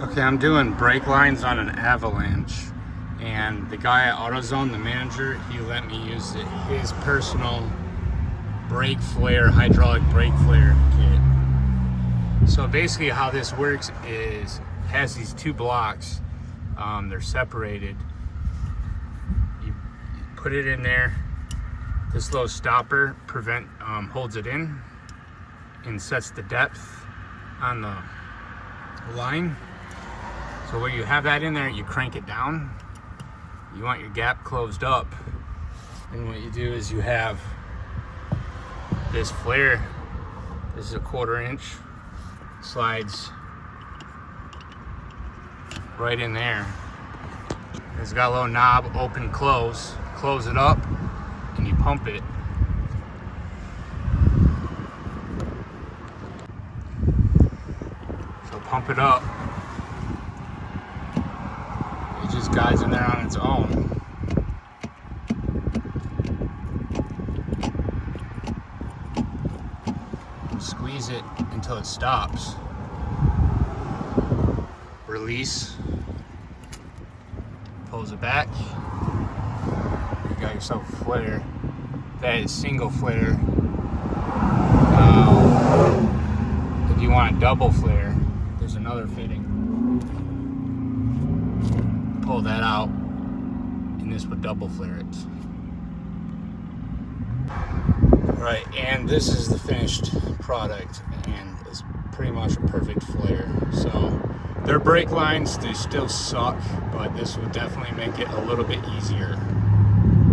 Okay, I'm doing brake lines on an Avalanche, and the guy at AutoZone, the manager, he let me use his personal brake flare, hydraulic brake flare kit. So basically how this works is, has these two blocks, they're separated. You put it in there, this little stopper holds it in and sets the depth on the line. So when you have that in there, you crank it down. You want your gap closed up. And what you do is you have this flare. This is a 1/4 inch. Slides right in there. It's got a little knob, open, close. Close it up and you pump it. So pump it up. It just guides in there on its own. And squeeze it until it stops. Release. Pulls it back. You got yourself a flare. That is single flare. Now, if you want a double flare, there's another fitting. Pull that out, and this would double flare it. Right, and this is the finished product, and it's pretty much a perfect flare. So their brake lines, they still suck, but this would definitely make it a little bit easier.